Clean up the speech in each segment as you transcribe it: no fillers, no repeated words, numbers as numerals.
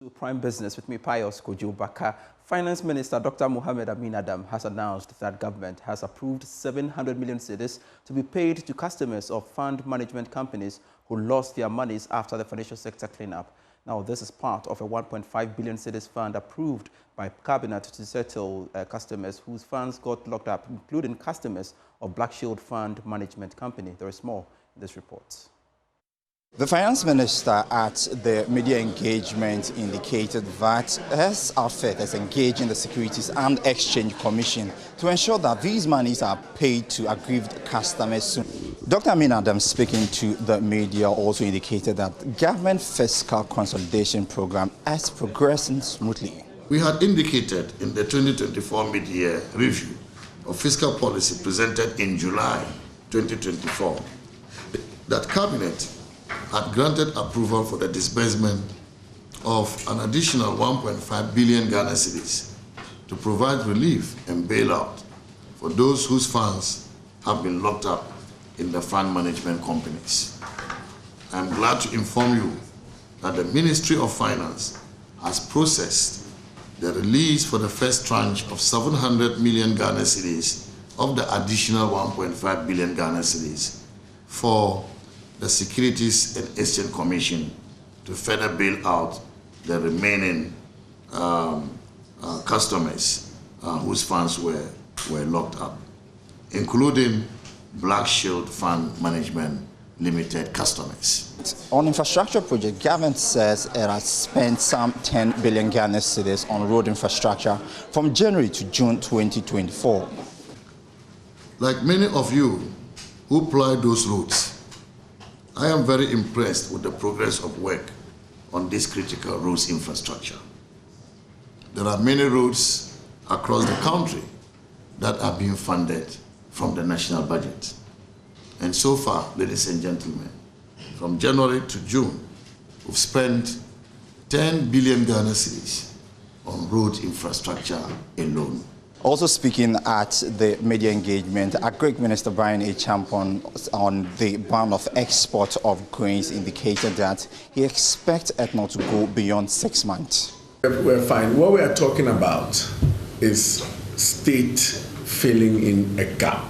To Prime Business with me, Pius Kojo-Baka. Finance Minister Dr. Mohamed Amin Adam has announced that government has approved 700 million cedis to be paid to customers of fund management companies who lost their monies after the financial sector cleanup. Now, this is part of a 1.5 billion cedis fund approved by Cabinet to settle customers whose funds got locked up, including customers of Black Shield Fund Management Company. There is more in this report. The Finance Minister at the media engagement indicated that SRFED has engaged in the Securities and Exchange Commission to ensure that these monies are paid to aggrieved customers soon. Dr. Amin Adam, speaking to the media, also indicated that government fiscal consolidation program is progressing smoothly. We had indicated in the 2024 mid-year review of fiscal policy presented in July 2024 that Cabinet had granted approval for the disbursement of an additional 1.5 billion Ghana cedis to provide relief and bailout for those whose funds have been locked up in the fund management companies. I am glad to inform you that the Ministry of Finance has processed the release for the first tranche of 700 million Ghana cedis of the additional 1.5 billion Ghana cedis for the Securities and Exchange Commission to further bail out the remaining customers whose funds were locked up, including Black Shield Fund Management Limited customers. On infrastructure project, government says it has spent some 10 billion Ghana cedis on road infrastructure from January to June 2024. Like many of you who ply those roads, I am very impressed with the progress of work on this critical roads infrastructure. There are many roads across the country that are being funded from the national budget. And so far, ladies and gentlemen, from January to June, we've spent 10 billion Ghana cedis on road infrastructure alone. Also speaking at the media engagement, Agri Minister Brian A. Champon on the ban of export of grains indicated that he expects it not to go beyond 6 months. We're fine. What we are talking about is state filling in a gap.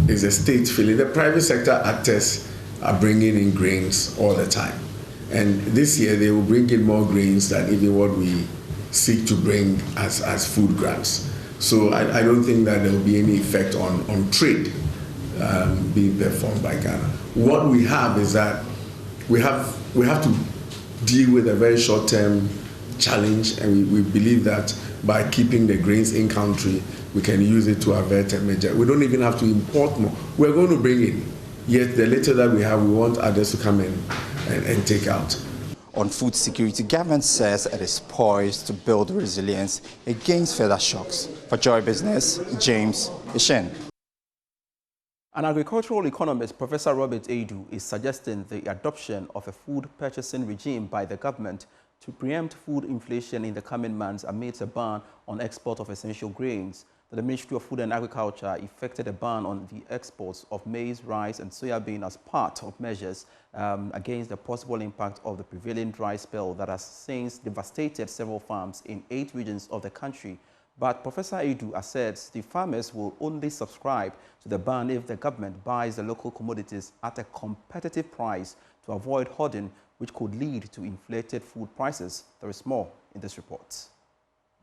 It's a state filling. The private sector actors are bringing in grains all the time. And this year they will bring in more grains than even what we seek to bring as food grants. So I don't think that there will be any effect on trade being performed by Ghana. What we have is that we have to deal with a very short-term challenge, and we believe that by keeping the grains in country, we can use it to avert a major. We don't even have to import more. We're going to bring in. Yet the little that we have, we want others to come in and take out. On food security, government says it is poised to build resilience against further shocks. For Joy Business, James Ishen. An agricultural economist, Professor Robert Adu, is suggesting the adoption of a food purchasing regime by the government to preempt food inflation in the coming months amidst a ban on export of essential grains. The Ministry of Food and Agriculture effected a ban on the exports of maize, rice and soybean as part of measures against the possible impact of the prevailing dry spell that has since devastated several farms in 8 regions of the country. But Professor Adu asserts the farmers will only subscribe to the ban if the government buys the local commodities at a competitive price to avoid hoarding, which could lead to inflated food prices. There is more in this report.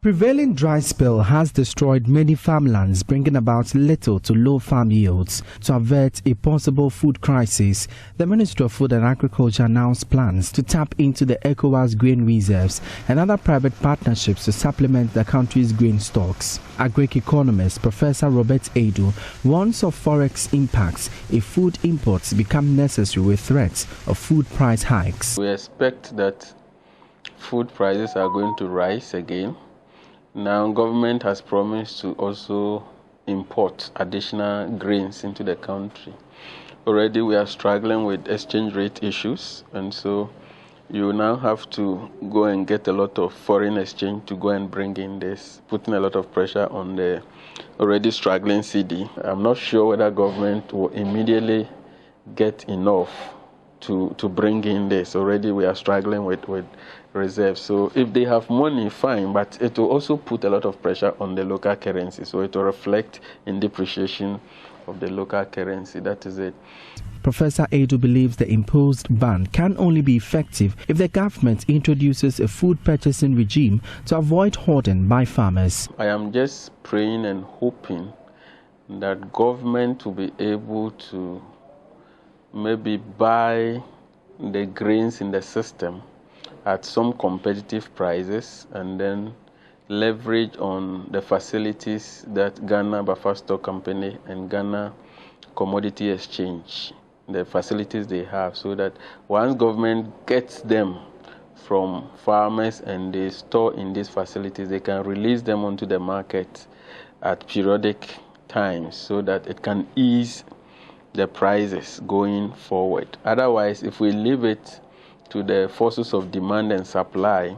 Prevailing dry spell has destroyed many farmlands, bringing about little to low farm yields. To avert a possible food crisis, the Ministry of Food and Agriculture announced plans to tap into the ECOWAS grain reserves and other private partnerships to supplement the country's grain stocks. Agri-economist Professor Robert Adu warns of forex impacts if food imports become necessary with threats of food price hikes. We expect that food prices are going to rise again. Now, government has promised to also import additional grains into the country. Already we are struggling with exchange rate issues, and so you now have to go and get a lot of foreign exchange to go and bring in this, putting a lot of pressure on the already struggling CD. I'm not sure whether government will immediately get enough to bring in this. Already we are struggling with reserves. So if they have money, fine, but it will also put a lot of pressure on the local currency. So it will reflect in depreciation of the local currency. That is it. Professor Edu believes the imposed ban can only be effective if the government introduces a food purchasing regime to avoid hoarding by farmers. I am just praying and hoping that government will be able to maybe buy the grains in the system at some competitive prices and then leverage on the facilities that Ghana Buffer Stock Company and Ghana Commodity Exchange, the facilities they have, so that once government gets them from farmers and they store in these facilities, they can release them onto the market at periodic times so that it can ease the prices going forward. Otherwise, if we leave it to the forces of demand and supply,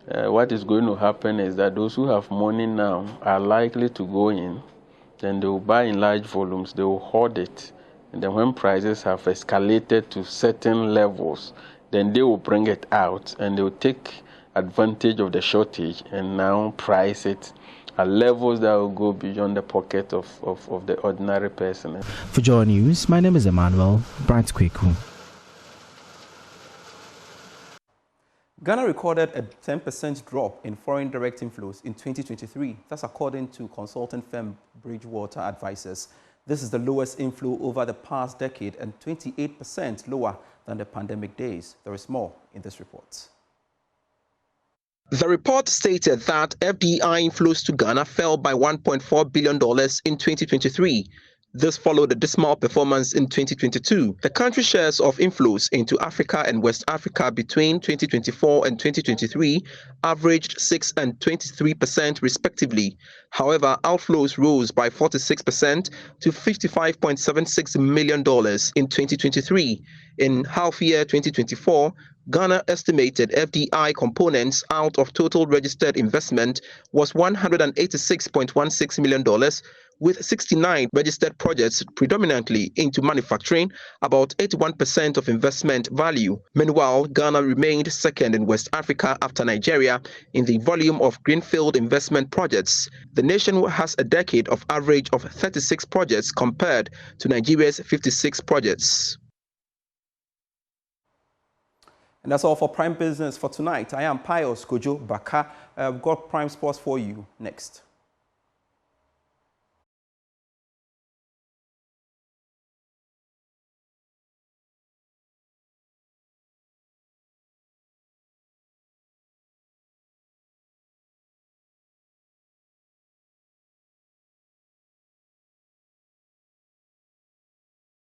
what is going to happen is that those who have money now are likely to go in, then they will buy in large volumes, they will hoard it, and then when prices have escalated to certain levels, then they will bring it out and they will take advantage of the shortage and now price it at levels that will go beyond the pocket of the ordinary person. For Joy News, my name is Emmanuel Bright Kweku. Ghana recorded a 10% drop in foreign direct inflows in 2023. That's according to consulting firm Bridgewater Advisors. This is the lowest inflow over the past decade and 28% lower than the pandemic days. There is more in this report. The report stated that FDI inflows to Ghana fell by $1.4 billion in 2023. This followed a dismal performance in 2022. The country's shares of inflows into Africa and West Africa between 2024 and 2023 averaged 6% and 23% respectively. However, outflows rose by 46% to $55.76 million in 2023. In half-year 2024, Ghana estimated FDI components out of total registered investment was $186.16 million, with 69 registered projects predominantly into manufacturing, about 81% of investment value. Meanwhile, Ghana remained second in West Africa after Nigeria in the volume of greenfield investment projects. The nation has a decade of average of 36 projects compared to Nigeria's 56 projects. And that's all for Prime Business for tonight. I am Pius Kojo Baka. I've got Prime Sports for you next.